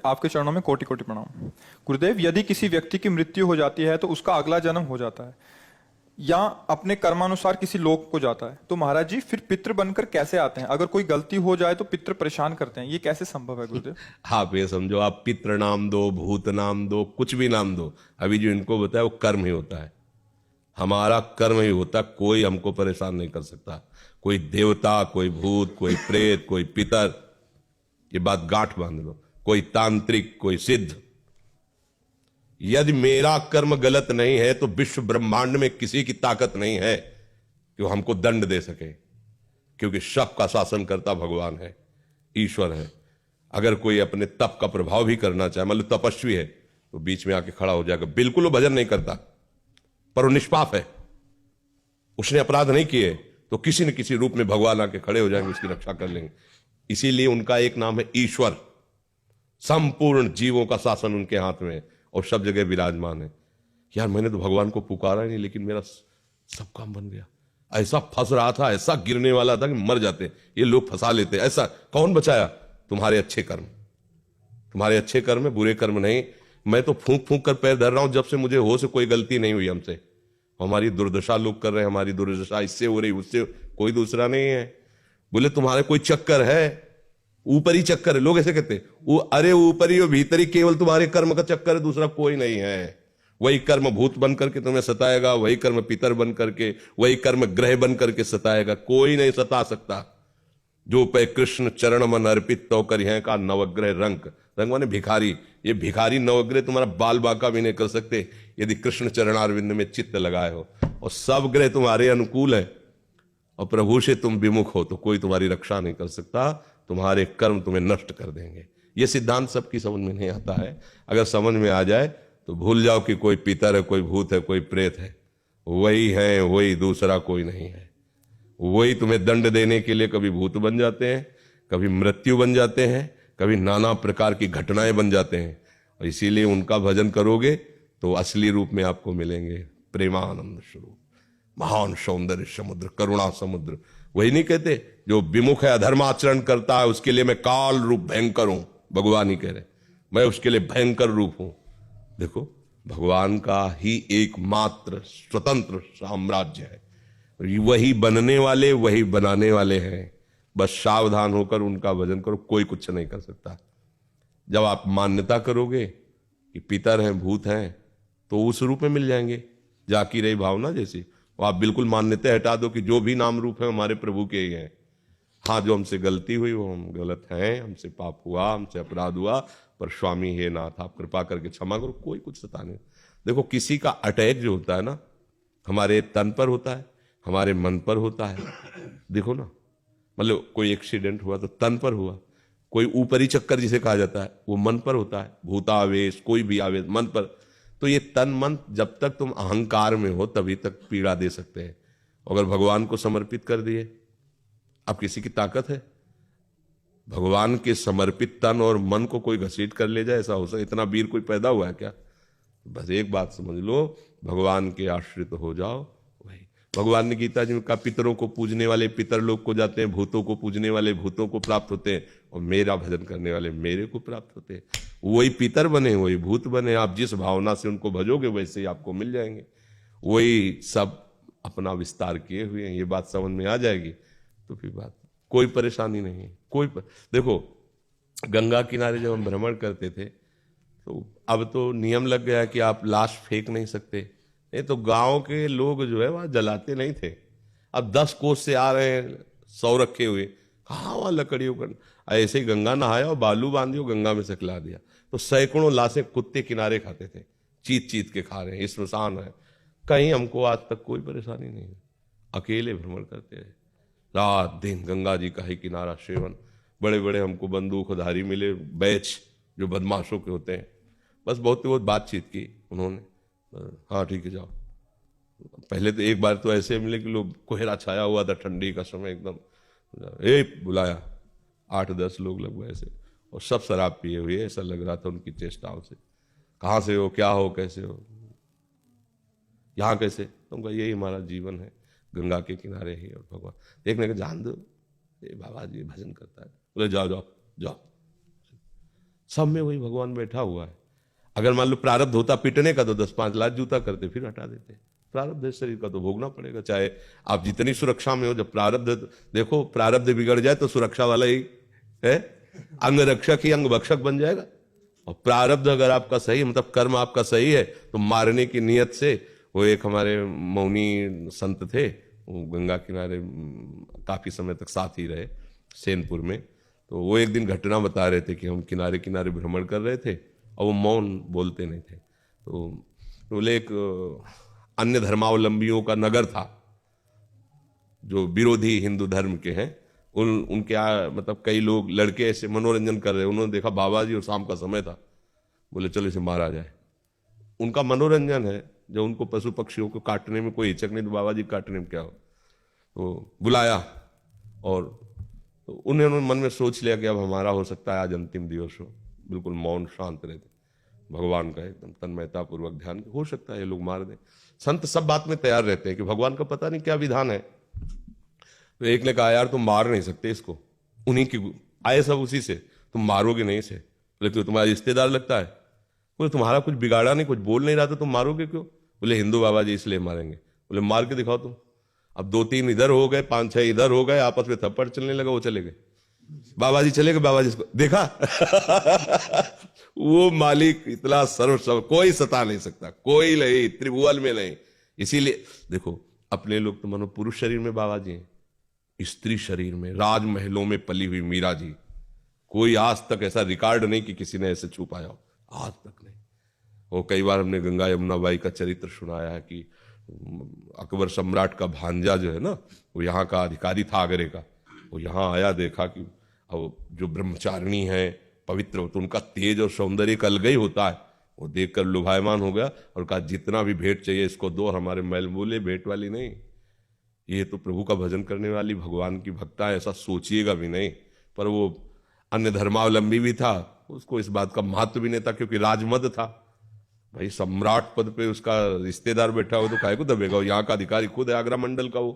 आपके चरणों में कोटि कोटि प्रणाम। गुरुदेव, यदि किसी व्यक्ति की मृत्यु हो जाती है तो उसका अगला जन्म हो जाता है या अपने कर्मानुसार किसी लोक को जाता है, तो महाराज जी फिर पितृ बनकर कैसे आते हैं? अगर कोई गलती हो जाए तो पितृ परेशान करते हैं, ये कैसे संभव है गुरुदेव? आप ये समझो, आप पितृ नाम दो, भूत नाम दो, कुछ भी नाम दो, अभी जो इनको बताया वो कर्म ही होता है। हमारा कर्म ही होता है, कोई हमको परेशान नहीं कर सकता। कोई देवता, कोई भूत, कोई प्रेत, कोई पितर, ये बात गांठ बांध लो, कोई तांत्रिक, कोई सिद्ध। यदि मेरा कर्म गलत नहीं है तो विश्व ब्रह्मांड में किसी की ताकत नहीं है कि वो हमको दंड दे सके, क्योंकि सबका शासन करता भगवान है, ईश्वर है। अगर कोई अपने तप का प्रभाव भी करना चाहे, मतलब तपस्वी है, तो बीच में आके खड़ा हो जाएगा। बिल्कुल वो भजन नहीं करता, पर वो निष्पाप है, उसने अपराध नहीं किए, तो किसी न किसी रूप में भगवान आके खड़े हो जाएंगे, उसकी रक्षा कर लेंगे। इसीलिए उनका एक नाम है ईश्वर। संपूर्ण जीवों का शासन उनके हाथ में है और सब जगह विराजमान है। यार मैंने तो भगवान को पुकारा नहीं, लेकिन मेरा सब काम बन गया। ऐसा फंस रहा था, ऐसा गिरने वाला था कि मर जाते, ये लोग फंसा लेते। ऐसा कौन बचाया? तुम्हारे अच्छे कर्म, तुम्हारे अच्छे कर्म है, बुरे कर्म नहीं। मैं तो फूंक फूंक कर पैर धर रहा हूं, जब से मुझे हो से कोई गलती नहीं हुई हमसे। हमारी दुर्दशा लोग कर रहे हैं, हमारी दुर्दशा इससे हो रही, उससे, कोई दूसरा नहीं है। बोले तुम्हारे कोई चक्कर है, ऊपरी चक्कर है, लोग ऐसे कहते हैं। वो अरे ऊपरी और भीतरी, केवल तुम्हारे कर्म का चक्कर है, दूसरा कोई नहीं है। वही कर्म भूत बन करके तुम्हें सताएगा, वही कर्म पितर बन करके, वही कर्म ग्रह बन करके सताएगा, कोई नहीं सता सकता। जो पे कृष्ण चरण मन अर्पित तो कर हैं का नवग्रह रंग। रंग माने भिखारी। ये भिखारी नवग्रह तुम्हारा बाल बांका भी नहीं कर सकते यदि कृष्ण चरणारविंद में चित्त लगाए हो। और सब ग्रह तुम्हारे अनुकूल है और प्रभु से तुम विमुख हो तो कोई तुम्हारी रक्षा नहीं कर सकता। तुम्हारे कर्म तुम्हें नष्ट कर देंगे। ये सिद्धांत सबकी समझ में नहीं आता है। अगर समझ में आ जाए तो भूल जाओ कि कोई पितर है, कोई भूत है, कोई प्रेत है। वही है, वही, दूसरा कोई नहीं है। वही तुम्हें दंड देने के लिए कभी भूत बन जाते हैं, कभी मृत्यु बन जाते हैं, कभी नाना प्रकार की घटनाएं बन जाते हैं। और इसीलिए उनका भजन करोगे तो असली रूप में आपको मिलेंगे। प्रेमानंद स्वरूप, महान सौंदर्य समुद्र, करुणा समुद्र। वही नहीं कहते जो विमुख है, अधर्माचरण करता है, उसके लिए मैं काल रूप भयंकर हूं। भगवान ही कह रहे मैं उसके लिए भयंकर रूप हूं। देखो, भगवान का ही एकमात्र स्वतंत्र साम्राज्य है। वही बनने वाले, वही बनाने वाले हैं। बस सावधान होकर उनका भजन करो, कोई कुछ नहीं कर सकता। जब आप मान्यता करोगे कि पितर हैं, भूत हैं, तो उस रूप में मिल जाएंगे। जाकी रही भावना जैसी। और आप बिल्कुल मान्यता हटा दो कि जो भी नाम रूप है हमारे प्रभु के ही हैं। हाँ, जो हमसे गलती हुई वो हम गलत हैं, हमसे पाप हुआ, हमसे अपराध हुआ, पर स्वामी हे नाथ आप कृपा करके क्षमा करो। कोई कुछ सता नहीं। देखो, किसी का अटैक जो होता है ना, हमारे तन पर होता है, हमारे मन पर होता है। देखो ना, मतलब कोई एक्सीडेंट हुआ तो तन पर हुआ। कोई ऊपरी चक्कर जिसे कहा जाता है वो मन पर होता है। भूतावेश, कोई भी आवेश मन पर। तो ये तन मन जब तक तुम अहंकार में हो तभी तक पीड़ा दे सकते हैं। अगर भगवान को समर्पित कर दिए, अब किसी की ताकत है भगवान के समर्पित तन और मन को कोई घसीट कर ले जाए? ऐसा हो सकता? इतना वीर कोई पैदा हुआ है क्या? बस एक बात समझ लो, भगवान के आश्रित हो जाओ। वही भगवान ने गीता जी में कहा, पितरों को पूजने वाले पितर लोग को जाते हैं, भूतों को पूजने वाले भूतों को प्राप्त होते हैं, और मेरा भजन करने वाले मेरे को प्राप्त होते हैं। वही पितर बने, वही भूत बने। आप जिस भावना से उनको भजोगे वैसे ही आपको मिल जाएंगे। वही सब अपना विस्तार किए हुए हैं। ये बात समझ में आ जाएगी तो फिर बात, कोई परेशानी नहीं है। देखो, गंगा किनारे जब हम भ्रमण करते थे तो अब तो नियम लग गया कि आप लाश फेंक नहीं सकते। नहीं तो गांव के लोग जो है वहां जलाते नहीं थे। अब 10 कोस से आ रहे हैं, 100 रखे हुए, कहाँ वहां लकड़ियों का। ऐसे ही गंगा नहाया और बालू बांधियो, गंगा में सकला दिया, तो सैकड़ों लाशें कुत्ते किनारे खाते थे, चीत चीत के खा रहे हैं। स्मशान है। कहीं हमको आज तक कोई परेशानी नहीं है। अकेले भ्रमण करते रहे, रात दिन गंगा जी का ही किनारा सेवन। बड़े बड़े हमको बंदूकधारी मिले, बैच जो बदमाशों के होते हैं। बस बहुत बातचीत की उन्होंने, हाँ ठीक है जाओ। पहले तो एक बार तो ऐसे मिले कि लोग, कोहरा छाया हुआ था, ठंडी का समय एकदम, बुलाया 8-10 लोग लगभग ऐसे, और सब शराब पिए हुए। ऐसा लग रहा था उनकी चेष्टाओं से। कहाँ से हो, क्या हो, कैसे हो, यहाँ कैसे? तो कहा यही हमारा जीवन है, गंगा के किनारे ही। और भगवान देखने का जान दो, ये बाबा जी भजन करता है। बोले जाओ जाओ जाओ। सब में वही भगवान बैठा हुआ है। अगर मान लो प्रारब्ध होता पीटने का तो 10-5 लाख जूता करते, फिर हटा देते। प्रारब्ध है शरीर का तो भोगना पड़ेगा, चाहे आप जितनी सुरक्षा में हो। जब प्रारब्ध, देखो प्रारब्ध बिगड़ जाए तो सुरक्षा वाला ही है, अंग रक्षक ही अंग भक्षक बन जाएगा। और प्रारब्ध अगर आपका सही, मतलब कर्म आपका सही है, तो मारने की नियत से, वो एक हमारे मौनी संत थे, वो गंगा किनारे काफी समय तक साथ ही रहे सेनपुर में। तो वो एक दिन घटना बता रहे थे कि हम किनारे किनारे भ्रमण कर रहे थे और वो मौन बोलते नहीं थे। तो बोले एक अन्य धर्मावलंबियों का नगर था जो विरोधी हिंदू धर्म के हैं, उनके मतलब कई लोग लड़के ऐसे मनोरंजन कर रहे, उन्होंने देखा बाबा जी और शाम का समय था, बोले चलो इसे मारा जाए। उनका मनोरंजन है, जब उनको पशु पक्षियों को काटने में कोई हिचक नहीं तो बाबा जी काटने में क्या हो। तो बुलाया और तो उन्होंने मन में सोच लिया कि अब हमारा हो सकता है आज अंतिम दिवस हो, बिल्कुल मौन शांत रहते, भगवान का एकदम तन्मयता पूर्वक ध्यान, हो सकता है ये लोग मार दें। संत सब बात में तैयार रहते हैं कि भगवान का पता नहीं क्या विधान है। तो एक ने कहा यार तुम मार नहीं सकते इसको, उन्हीं की आए सब उसी से, तुम मारोगे नहीं इसे। बोले तो तुम्हारा रिश्तेदार लगता है। बोले तुम्हारा कुछ बिगाड़ा नहीं, कुछ बोल नहीं रहा था, तुम मारोगे क्यों। बोले हिंदू बाबा जी इसलिए मारेंगे। बोले मार के दिखाओ तुम। अब 2-3 इधर हो गए, 5-6 इधर हो गए, आपस में थप्पड़ चलने लगा, वो चले गए, बाबा जी चले गए। बाबा जी देखा वो मालिक इतना सर्व, कोई सता नहीं सकता, कोई नहीं, त्रिभुवन में नहीं। इसीलिए देखो अपने लोग तो मानो पुरुष शरीर में बाबा जी हैं, स्त्री शरीर में राजमहलों में पली हुई मीरा जी, कोई आज तक ऐसा रिकॉर्ड नहीं कि किसी ने ऐसे छू पाया हो, आज तक नहीं। वो कई बार हमने गंगा यमुना बाई का चरित्र सुनाया है कि अकबर सम्राट का भांजा जो है ना, वो यहाँ का अधिकारी था आगरे का, वो यहाँ आया, देखा कि अब जो ब्रह्मचारिणी है पवित्र, तो उनका तेज और सौंदर्य का अलग ही होता है। वो देखकर लुभायमान हो गया और कहा जितना भी भेंट चाहिए इसको दो, हमारे मैल मूले भेंट वाली नहीं, ये तो प्रभु का भजन करने वाली भगवान की भक्ता है, ऐसा सोचिएगा भी नहीं। पर वो अन्य धर्मावलंबी भी था, उसको इस बात का महत्व भी नहीं था, क्योंकि राजमद था भाई, सम्राट पद पे उसका रिश्तेदार बैठा हो तो काहे को दबेगा। यहाँ का अधिकारी खुद है आगरा मंडल का वो,